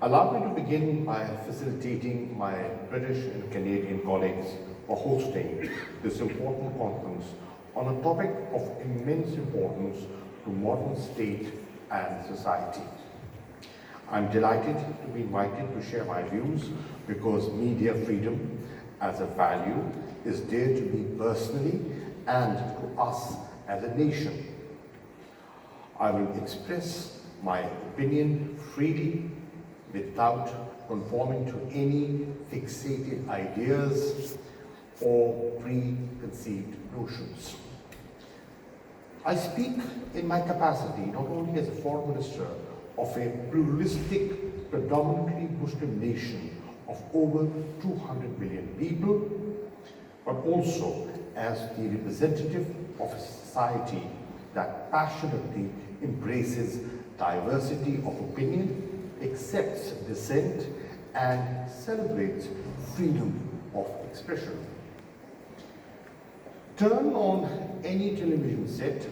Allow me to begin by facilitating my British and Canadian colleagues for hosting this important conference on a topic of immense importance to modern state and society. I'm delighted to be invited to share my views because media freedom as a value is dear to me personally and to us as a nation. I will express my opinion freely without conforming to any fixated ideas or preconceived notions. I speak in my capacity not only as a foreign minister of a pluralistic, predominantly Muslim nation of over 200 million people, but also as the representative of a society that passionately embraces diversity of opinion, accepts dissent, and celebrates freedom of expression. Turn on any television set,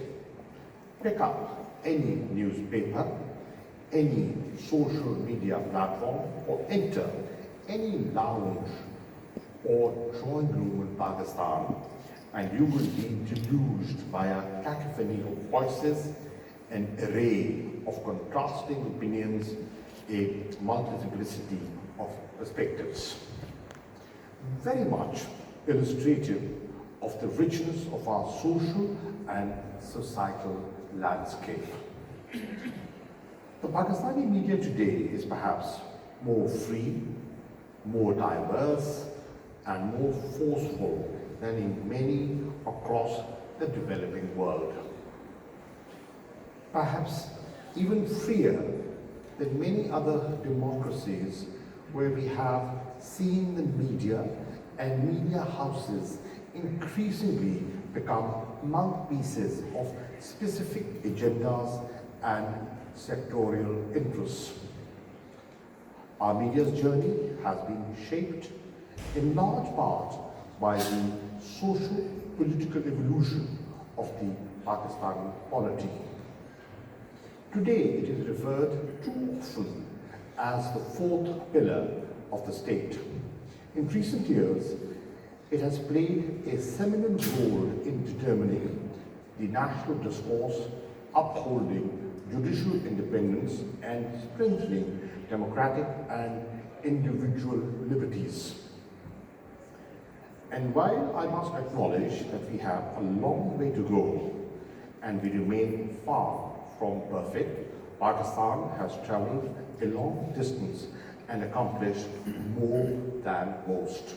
pick up any newspaper, any social media platform, or enter any lounge or drawing room in Pakistan, and you will be deluged by a cacophony of voices, an array of contrasting opinions, a multiplicity of perspectives. Very much illustrative of the richness of our social and societal landscape. The Pakistani media today is perhaps more free, more diverse, and more forceful than in many across the developing world. Perhaps even freer than many other democracies where we have seen the media and media houses increasingly become mouthpieces of specific agendas and sectorial interests. Our media's journey has been shaped in large part by the social-political evolution of the Pakistani polity. Today, it is referred too often as the fourth pillar of the state. In recent years, it has played a seminal role in determining the national discourse, upholding judicial independence, and strengthening democratic and individual liberties. And while I must acknowledge that we have a long way to go and we remain far from perfect, Pakistan has traveled a long distance and accomplished more than most.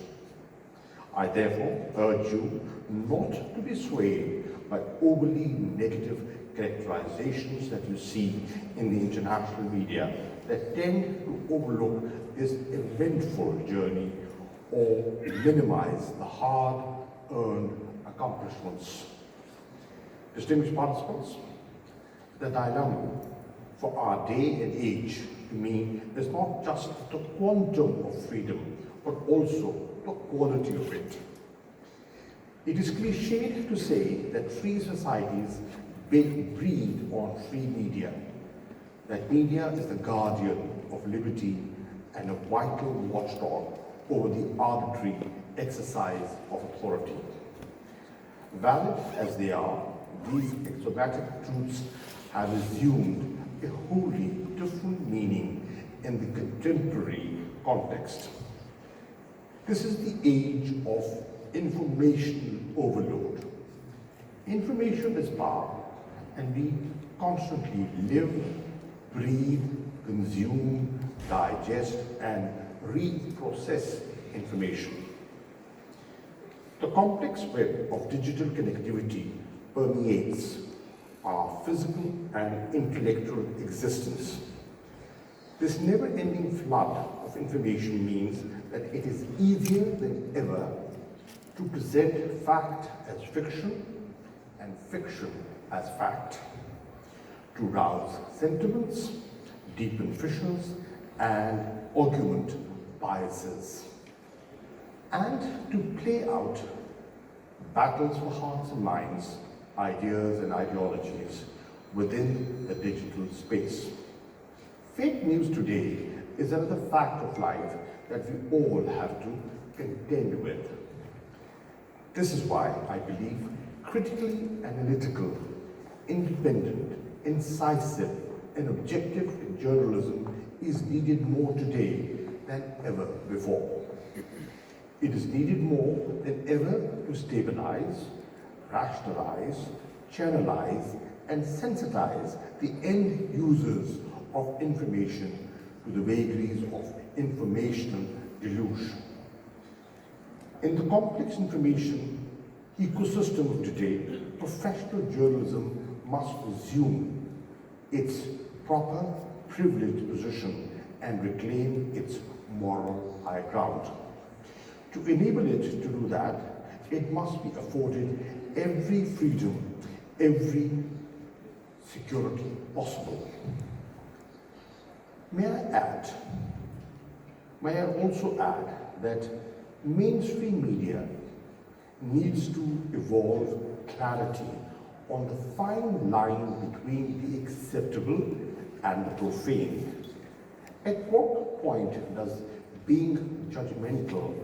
I therefore urge you not to be swayed by overly negative characterizations that you see in the international media that tend to overlook this eventful journey or minimize the hard-earned accomplishments. Distinguished participants, the dilemma for our day and age, to me, is not just the quantum of freedom, but also the quality of it. It is cliched to say that free societies breed on free media, that media is the guardian of liberty and a vital watchdog over the arbitrary exercise of authority. Valid as they are, these axiomatic truths have assumed a wholly different meaning in the contemporary context. This is the age of information overload. Information is power, and we constantly live, breathe, consume, digest, and reprocess information. The complex web of digital connectivity permeates our physical and intellectual existence. This never-ending flood of information means that it is easier than ever to present fact as fiction and fiction as fact, to rouse sentiments, deepen fissures, and augment biases, and to play out battles for hearts and minds, ideas and ideologies within the digital space. Fake news today is another fact of life that we all have to contend with. This is why I believe critically analytical, independent, incisive, and objective journalism is needed more today than ever before. It is needed more than ever to stabilize, rationalize, channelize, and sensitize the end users of information to the vagaries of informational deluge. In the complex information ecosystem of today, professional journalism must resume its proper privileged position and reclaim its moral high ground. To enable it to do that, it must be afforded every freedom, every security possible. May I also add that mainstream media needs to evolve clarity on the fine line between the acceptable and the profane. At what point does being judgmental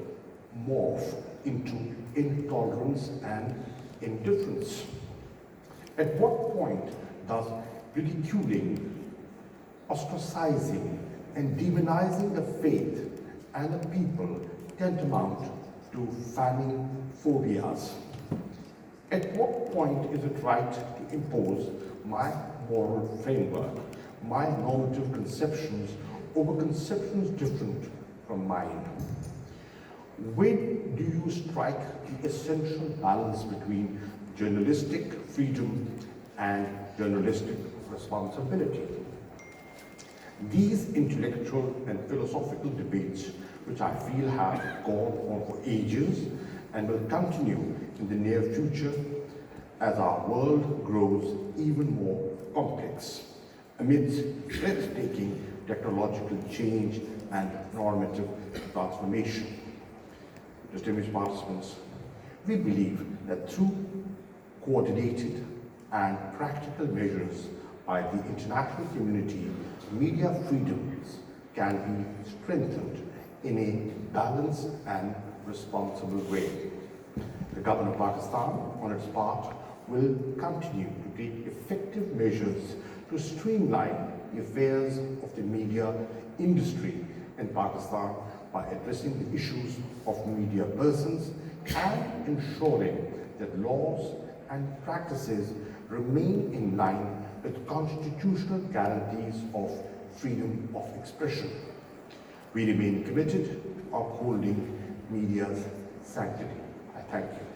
morph into intolerance and indifference? At what point does ridiculing, ostracizing, and demonizing the faith and the people tantamount to fanning phobias? At what point is it right to impose my moral framework, my normative conceptions over conceptions different from mine? When do you strike the essential balance between journalistic freedom and journalistic responsibility? These intellectual and philosophical debates, which I feel have gone on for ages and will continue in the near future as our world grows even more complex amidst breathtaking technological change and normative transformation. Distinguished participants, we believe that through coordinated and practical measures by the international community, media freedoms can be strengthened in a balanced and responsible way. The government of Pakistan, on its part, will continue to take effective measures to streamline the affairs of the media industry in Pakistan by addressing the issues of media persons and ensuring that laws and practices remain in line with constitutional guarantees of freedom of expression. We remain committed to upholding media's sanctity. I thank you.